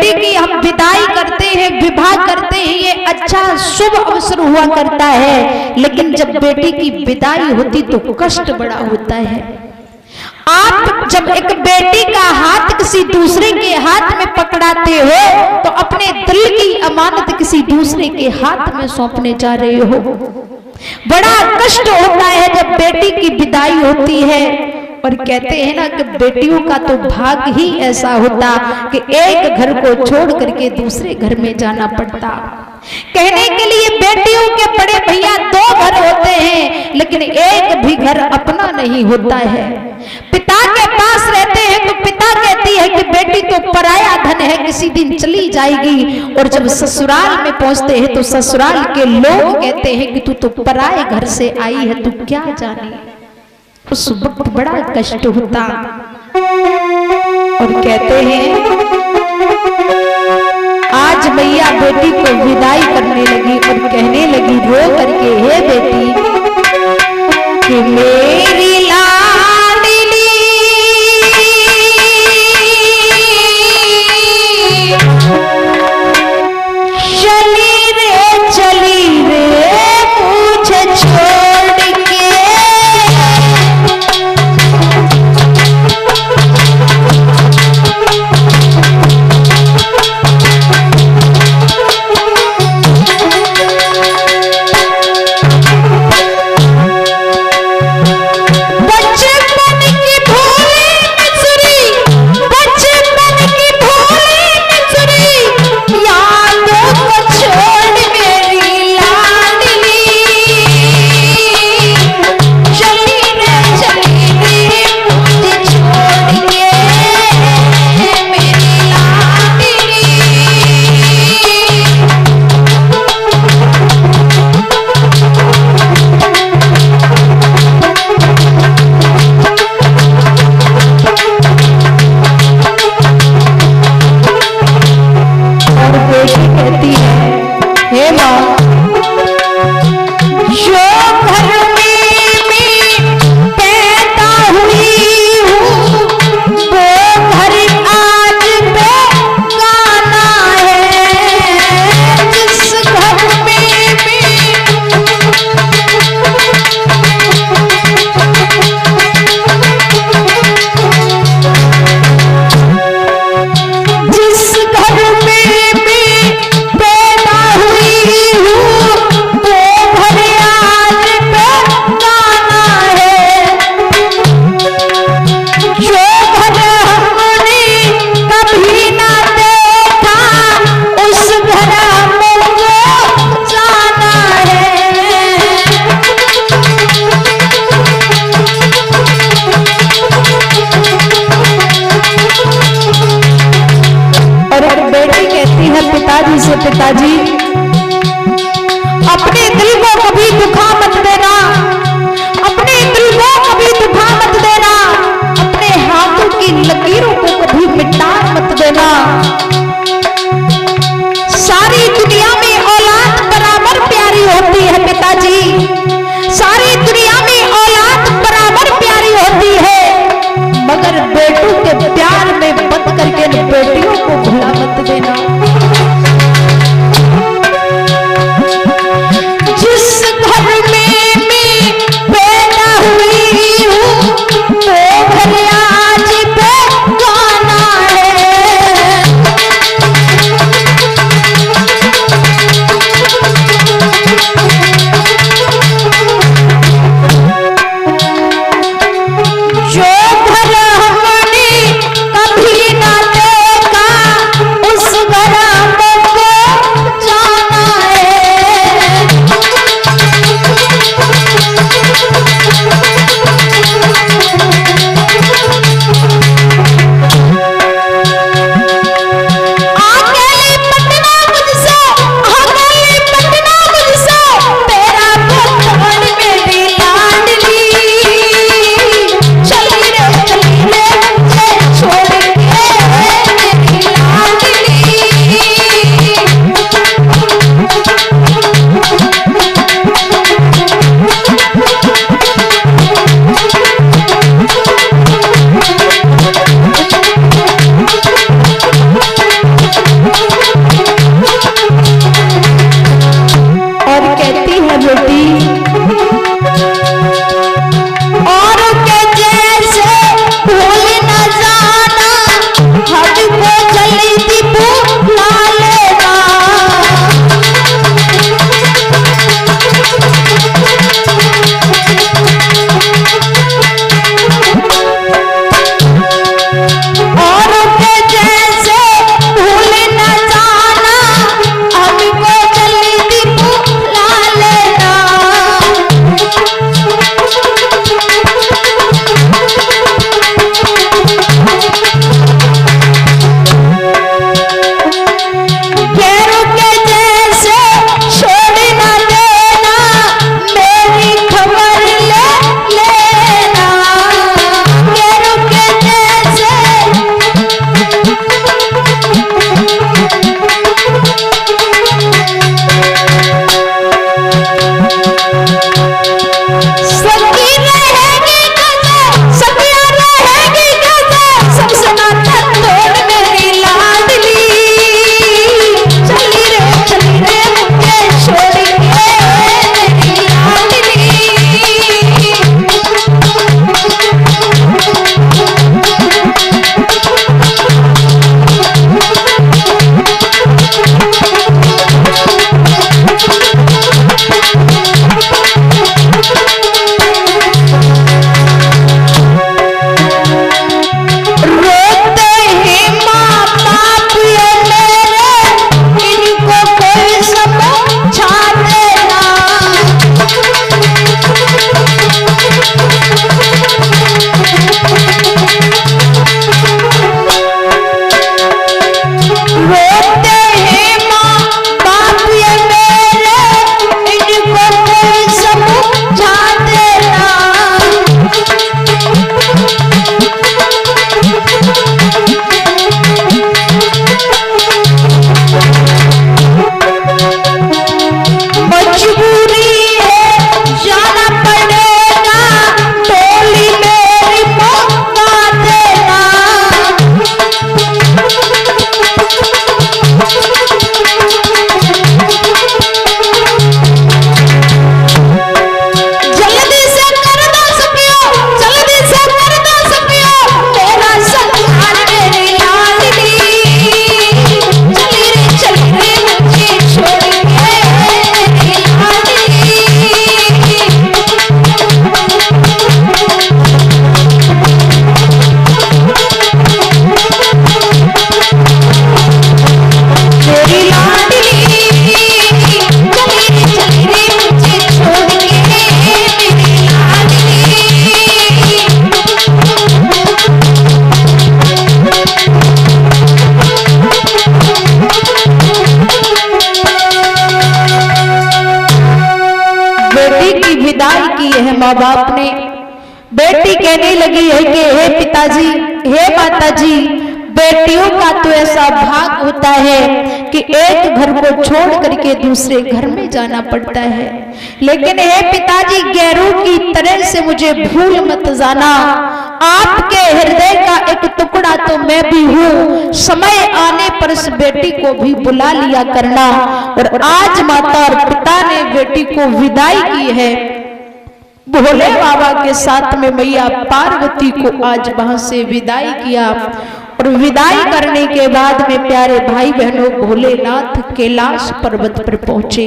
बेटी की हम विदाई करते हैं, विवाह करते हैं, ये अच्छा शुभ अवसर हुआ करता है, लेकिन जब बेटी की विदाई होती तो कष्ट बड़ा होता है। आप जब एक बेटी का हाथ किसी दूसरे के हाथ में पकड़ाते हो तो अपने दिल की अमानत किसी दूसरे के हाथ में सौंपने जा रहे हो। बड़ा कष्ट होता है जब बेटी की विदाई होती है। और कहते हैं ना कि बेटियों का तो भाग्य ही ऐसा होता कि एक घर को छोड़ करके दूसरे घर में जाना पड़ता। कहने के लिए बेटियों के बड़े भैया 2 घर होते हैं, लेकिन एक भी घर अपना नहीं होता है। पिता के पास रहते हैं तो पिता कहती है कि बेटी तो पराया धन है, किसी दिन चली जाएगी। और जब ससुराल में पहुंचते हैं तो ससुराल के लोग कहते हैं कि तू तो पराए घर से आई है, तू क्या जाने। उस वक्त बड़ा कष्ट होता। और कहते हैं आज मैया बेटी को विदाई करने लगी और कहने लगी रो करके, हे बेटी कि मेरी लाडली चली रे मुझे छोड़ के। पिताजी अपने दिल को कभी दुखा मत देना, अपने दिल को कभी दुखा मत देना, अपने हाथों की लकीरों को कभी मिटा मत देना। सारी दुनिया में औलाद बराबर प्यारी होती है पिताजी, सारी दुनिया में औलाद बराबर प्यारी होती है, मगर बेटों के प्यार में बंद करके बेटियों को भुला मत देना। पैदा हुई हूँ वो घर आज पे पिताजी, हे माताजी, बेटियों का तो ऐसा भाग होता है कि एक घर को छोड़ करके दूसरे घर में जाना पड़ता है, लेकिन हे पिताजी, गैरों की तरह से मुझे भूल मत जाना। आपके हृदय का एक टुकड़ा तो मैं भी हूँ, समय आने पर इस बेटी को भी बुला लिया करना। और आज माता और पिता ने बेटी को विदाई की है। भोले बाबा के साथ में मैया पार्वती को आज वहां से विदाई किया। और विदाई करने के बाद में प्यारे भाई बहनों, भोलेनाथ कैलाश पर्वत पर पहुंचे।